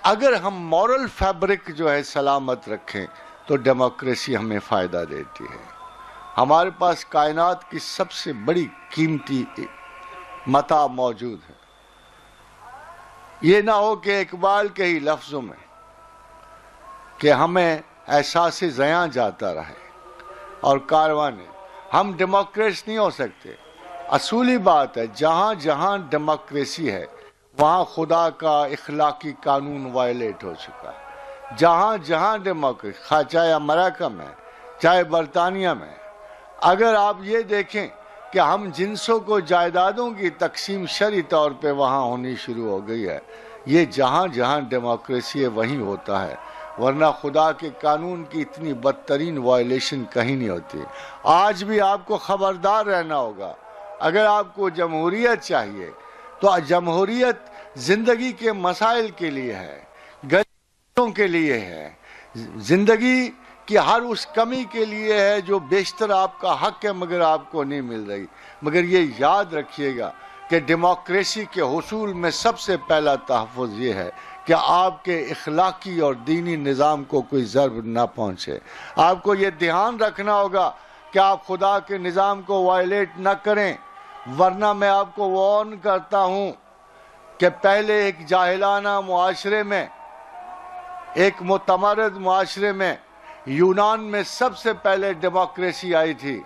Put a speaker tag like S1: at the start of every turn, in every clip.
S1: اگر ہم moral fabric جو ہے سلامت رکھیں تو ڈیموکریسی ہمیں فائدہ دیتی ہے. ہمارے پاس کائنات کی سب سے بڑی قیمتی متاع موجود ہے. یہ نہ ہو کہ اقبال کے ہی لفظوں میں کہ ہمیں احساس زیاں جاتا رہے اور کارواں ہم ڈیموکریٹ نہیں ہو سکتے. اصولی بات ہے جہاں جہاں ڈیموکریسی ہے وہاں خدا کا اخلاقی قانون وائلیٹ ہو چکا ہے. جہاں جہاں ڈیموکریسی چاہے امریکہ میں چاہے برطانیہ میں. اگر آپ یہ دیکھیں کہ ہم جنسوں کو جائیدادوں کی تقسیم شرعی طور پہ وہاں ہونی شروع ہو گئی ہے. یہ جہاں جہاں ڈیموکریسی ہے وہیں ہوتا ہے ورنہ خدا کے قانون کی اتنی بدترین وائلیشن کہیں نہیں ہوتی. آج بھی آپ کو خبردار رہنا ہوگا. اگر آپ کو جمہوریت چاہیے تو جمہوریت زندگی کے مسائل کے لیے ہے, غریبوں کے لیے ہے, زندگی کی ہر اس کمی کے لیے ہے جو بیشتر آپ کا حق ہے مگر آپ کو نہیں مل رہی. مگر یہ یاد رکھیے گا کہ ڈیموکریسی کے حصول میں سب سے پہلا تحفظ یہ ہے کہ آپ کے اخلاقی اور دینی نظام کو کوئی ضرر نہ پہنچے. آپ کو یہ دھیان رکھنا ہوگا کہ آپ خدا کے نظام کو وائلیٹ نہ کریں ورنہ میں آپ کو وارن کرتا ہوں کہ پہلے ایک جاہلانہ معاشرے میں, ایک متمرد معاشرے میں, یونان میں سب سے پہلے ڈیموکریسی آئی تھی.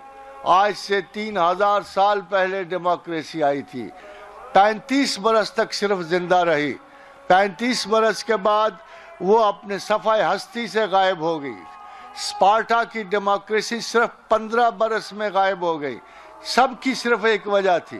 S1: آج سے 3000 سال پہلے ڈیموکریسی آئی تھی. 35 برس تک صرف زندہ رہی. 35 برس کے بعد وہ اپنے صفحہ ہستی سے غائب ہو گئی. اسپارٹا کی ڈیموکریسی صرف 15 برس میں غائب ہو گئی. سب کی صرف ایک وجہ تھی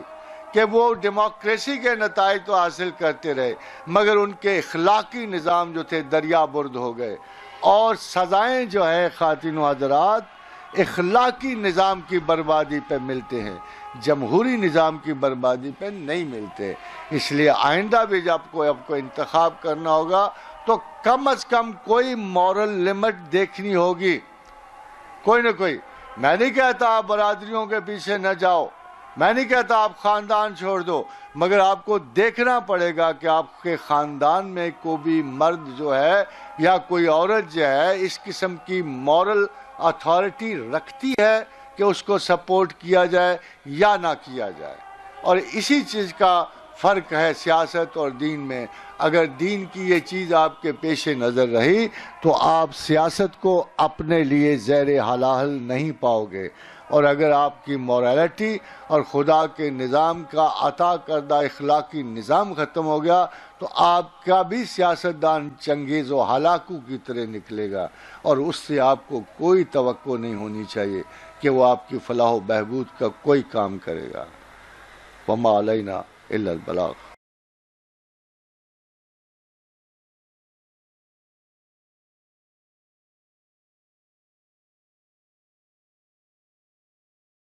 S1: کہ وہ ڈیموکریسی کے نتائج تو حاصل کرتے رہے مگر ان کے اخلاقی نظام جو تھے دریا برد ہو گئے. اور سزائیں جو ہے خواتین و حضرات اخلاقی نظام کی بربادی پہ ملتے ہیں, جمہوری نظام کی بربادی پہ نہیں ملتے. اس لیے آئندہ بھی جب آپ کو انتخاب کرنا ہوگا تو کم از کم کوئی مورل لمٹ دیکھنی ہوگی, کوئی نہ کوئی. میں نہیں کہتا آپ برادریوں کے پیچھے نہ جاؤ, میں نہیں کہتا آپ خاندان چھوڑ دو, مگر آپ کو دیکھنا پڑے گا کہ آپ کے خاندان میں کوئی بھی مرد جو ہے یا کوئی عورت جو ہے اس قسم کی مورل اتھارٹی رکھتی ہے کہ اس کو سپورٹ کیا جائے یا نہ کیا جائے. اور اسی چیز کا فرق ہے سیاست اور دین میں. اگر دین کی یہ چیز آپ کے پیش نظر رہی تو آپ سیاست کو اپنے لیے زیر حلال نہیں پاؤ گے. اور اگر آپ کی موریلٹی اور خدا کے نظام کا عطا کردہ اخلاقی نظام ختم ہو گیا تو آپ کا بھی سیاستدان چنگیز و ہلاکو کی طرح نکلے گا اور اس سے آپ کو کوئی توقع نہیں ہونی چاہیے کہ وہ آپ کی فلاح و بہبود کا کوئی کام کرے گا. وما علینا الا البلاغ.